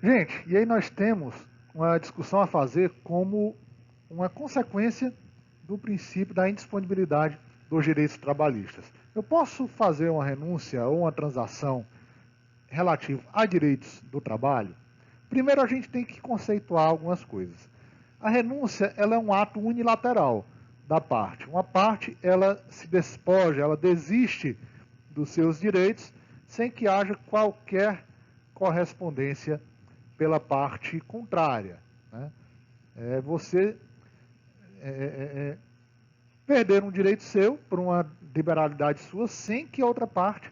Gente, e aí nós temos uma discussão a fazer como uma consequência do princípio da indisponibilidade dos direitos trabalhistas. Eu posso fazer uma renúncia ou uma transação relativa a direitos do trabalho? Primeiro a gente tem que conceituar algumas coisas. A renúncia, ela é um ato unilateral da parte. Uma parte, ela se despoja, ela desiste dos seus direitos sem que haja qualquer correspondência pela parte contrária. Né? Você perder um direito seu por uma liberalidade sua sem que a outra parte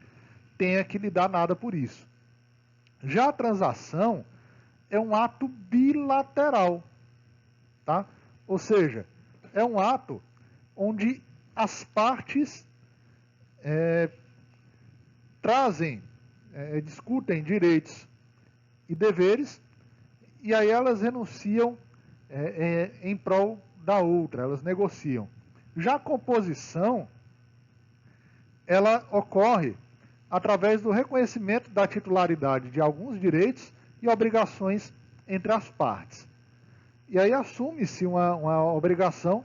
tenha que lhe dar nada por isso. Já a transação é um ato bilateral, tá? Ou seja, é um ato onde as partes trazem, discutem direitos e deveres, e aí elas renunciam em prol da outra, elas negociam. Já a composição, ela ocorre através do reconhecimento da titularidade de alguns direitos e obrigações entre as partes. E aí assume-se uma obrigação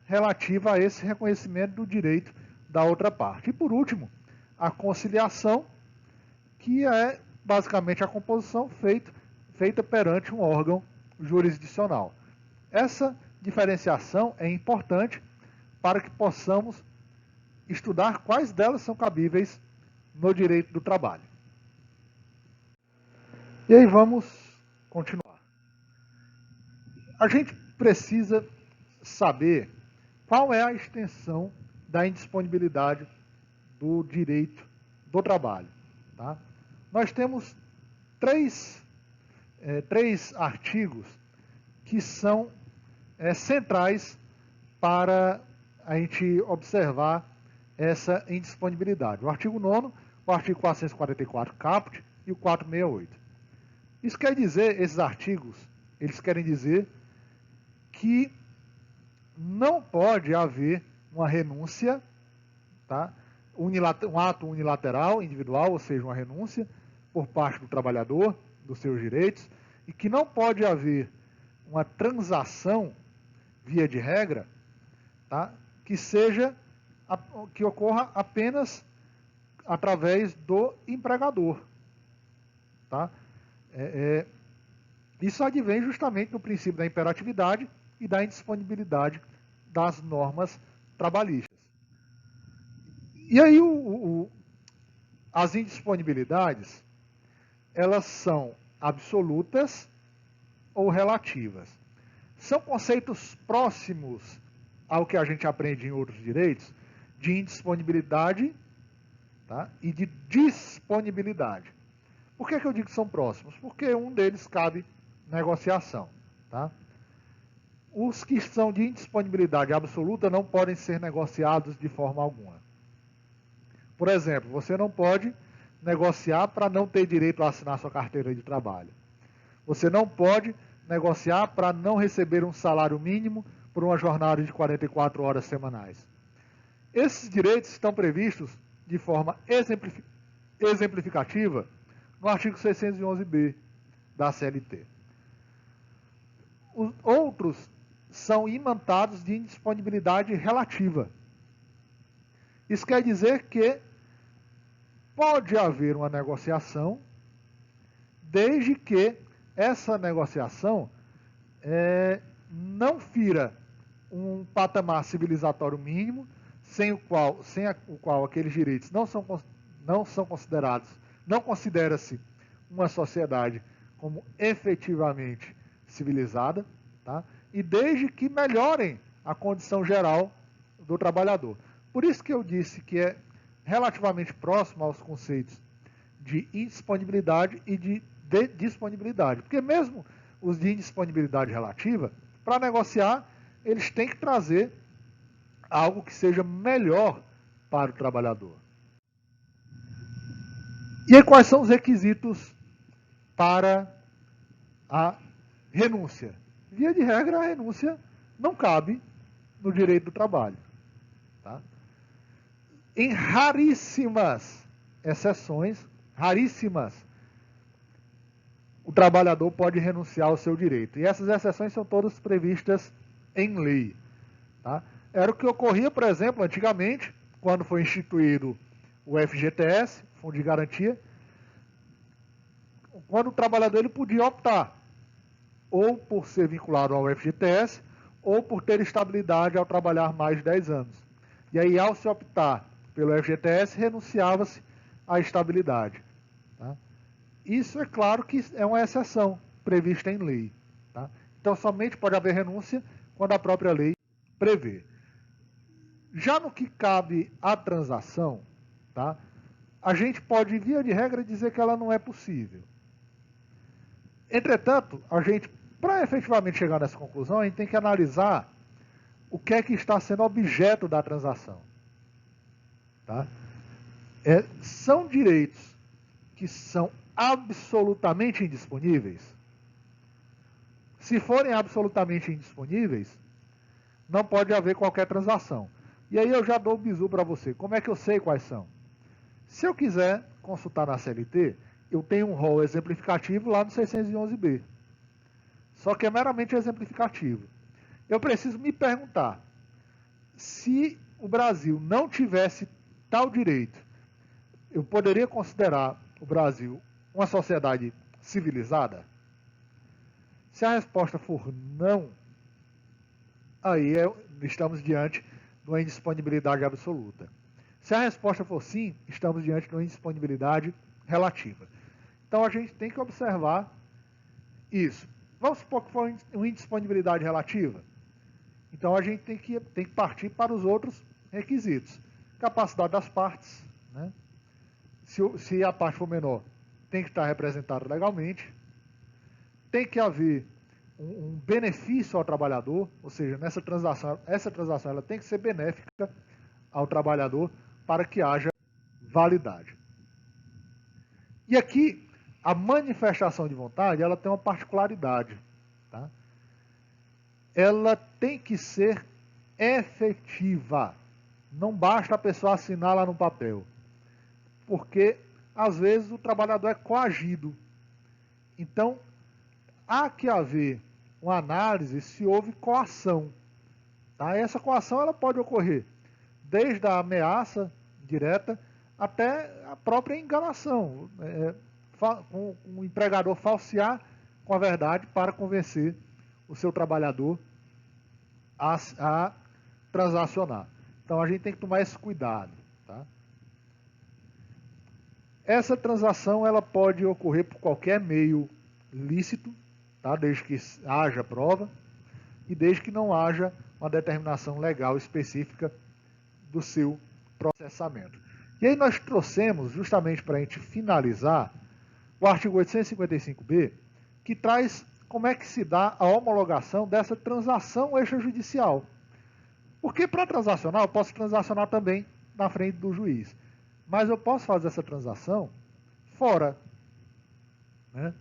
relativa a esse reconhecimento do direito da outra parte. E por último, a conciliação, que é basicamente a composição feita perante um órgão jurisdicional. Essa diferenciação é importante para que possamos estudar quais delas são cabíveis no direito do trabalho. E aí vamos continuar. A gente precisa saber qual é a extensão da indisponibilidade do direito do trabalho. Tá? Nós temos três artigos que são centrais para a gente observar essa indisponibilidade. O artigo 9º, o artigo 444 caput e o 468. Isso quer dizer, esses artigos, eles querem dizer que não pode haver uma renúncia, tá? Um ato unilateral, individual, ou seja, uma renúncia por parte do trabalhador dos seus direitos, e que não pode haver uma transação, via de regra, tá? Que ocorra apenas através do empregador. Tá? Isso advém justamente do princípio da imperatividade e da indisponibilidade das normas trabalhistas. E aí as indisponibilidades, elas são absolutas ou relativas. São conceitos próximos ao que a gente aprende em outros direitos, de indisponibilidade, tá? E de disponibilidade. Por que eu digo que são próximos? Porque um deles cabe negociação. Tá? Os que são de indisponibilidade absoluta não podem ser negociados de forma alguma. Por exemplo, você não pode negociar para não ter direito a assinar sua carteira de trabalho. Você não pode negociar para não receber um salário mínimo por uma jornada de 44 horas semanais. Esses direitos estão previstos de forma exemplificativa no artigo 611b da CLT. Os outros são imantados de indisponibilidade relativa. Isso quer dizer que pode haver uma negociação, desde que essa negociação não fira um patamar civilizatório mínimo, sem o qual aqueles direitos não são considerados, não considera-se uma sociedade como efetivamente civilizada, tá? E desde que melhorem a condição geral do trabalhador. Por isso que eu disse que é relativamente próximo aos conceitos de indisponibilidade e de disponibilidade. Porque mesmo os de indisponibilidade relativa, para negociar, eles têm que trazer algo que seja melhor para o trabalhador. E aí, quais são os requisitos para a renúncia? Via de regra, a renúncia não cabe no direito do trabalho. Tá? Em raríssimas exceções, o trabalhador pode renunciar ao seu direito. E essas exceções são todas previstas em lei. Tá? Era o que ocorria, por exemplo, antigamente, quando foi instituído o FGTS, Fundo de Garantia, quando o trabalhador ele podia optar ou por ser vinculado ao FGTS ou por ter estabilidade ao trabalhar mais de 10 anos. E aí, ao se optar pelo FGTS, renunciava-se à estabilidade. Tá? Isso é claro que é uma exceção prevista em lei. Tá? Então, somente pode haver renúncia quando a própria lei prevê. Já no que cabe à transação, tá? A gente pode, via de regra, dizer que ela não é possível. Entretanto, a gente, para efetivamente chegar nessa conclusão, a gente tem que analisar o que é que está sendo objeto da transação. Tá? São direitos que são absolutamente indisponíveis? Se forem absolutamente indisponíveis, não pode haver qualquer transação. E aí eu já dou o bizu para você. Como é que eu sei quais são? Se eu quiser consultar na CLT, eu tenho um rol exemplificativo lá no 611B. Só que é meramente exemplificativo. Eu preciso me perguntar, se o Brasil não tivesse tal direito, eu poderia considerar o Brasil uma sociedade civilizada? Se a resposta for não, aí estamos diante de uma indisponibilidade absoluta. Se a resposta for sim, estamos diante de uma indisponibilidade relativa. Então a gente tem que observar isso. Vamos supor que for uma indisponibilidade relativa. Então a gente tem que partir para os outros requisitos. Capacidade das partes, né? Se a parte for menor, tem que estar representada legalmente. Tem que haver um benefício ao trabalhador, ou seja, essa transação ela tem que ser benéfica ao trabalhador para que haja validade. E aqui, a manifestação de vontade, ela tem uma particularidade. Tá? Ela tem que ser efetiva. Não basta a pessoa assinar lá no papel. Porque, às vezes, o trabalhador é coagido. Então, há que haver uma análise se houve coação. Tá? Essa coação ela pode ocorrer desde a ameaça direta até a própria enganação, com o empregador falsear com a verdade para convencer o seu trabalhador a transacionar. Então a gente tem que tomar esse cuidado. Tá? Essa transação ela pode ocorrer por qualquer meio lícito, tá? Desde que haja prova e desde que não haja uma determinação legal específica do seu processamento. E aí nós trouxemos, justamente para a gente finalizar, o artigo 855b, que traz como é que se dá a homologação dessa transação extrajudicial. Porque para transacionar, eu posso transacionar também na frente do juiz. Mas eu posso fazer essa transação fora. Né?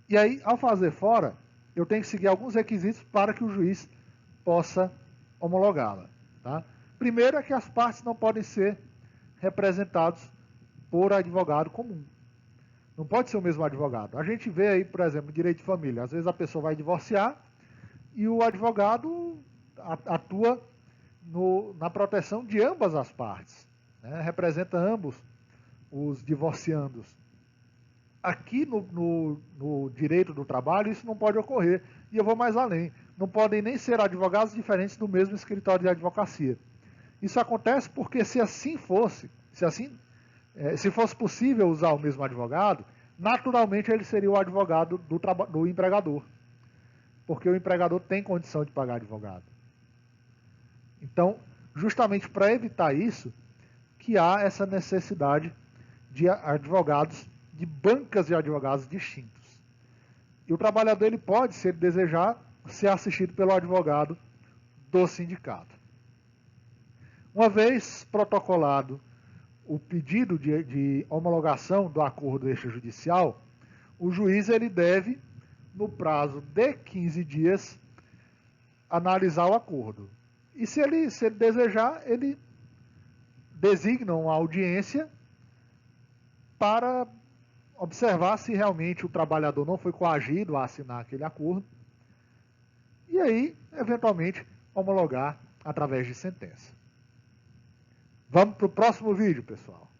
E aí, ao fazer fora, eu tenho que seguir alguns requisitos para que o juiz possa homologá-la. Tá? Primeiro é que as partes não podem ser representados por advogado comum. Não pode ser o mesmo advogado. A gente vê aí, por exemplo, direito de família. Às vezes a pessoa vai divorciar e o advogado atua na proteção de ambas as partes. Né? Representa ambos os divorciandos. Aqui no direito do trabalho isso não pode ocorrer. E eu vou mais além. Não podem nem ser advogados diferentes do mesmo escritório de advocacia. Isso acontece porque se assim fosse, se fosse possível usar o mesmo advogado, naturalmente ele seria o advogado do empregador. Porque o empregador tem condição de pagar advogado. Então, justamente para evitar isso, que há essa necessidade de advogados, de bancas de advogados distintos. E o trabalhador ele pode, se ele desejar, ser assistido pelo advogado do sindicato. Uma vez protocolado o pedido de homologação do acordo extrajudicial, o juiz ele deve, no prazo de 15 dias, analisar o acordo. E se ele desejar, ele designa uma audiência para observar se realmente o trabalhador não foi coagido a assinar aquele acordo e aí, eventualmente, homologar através de sentença. Vamos para o próximo vídeo, pessoal.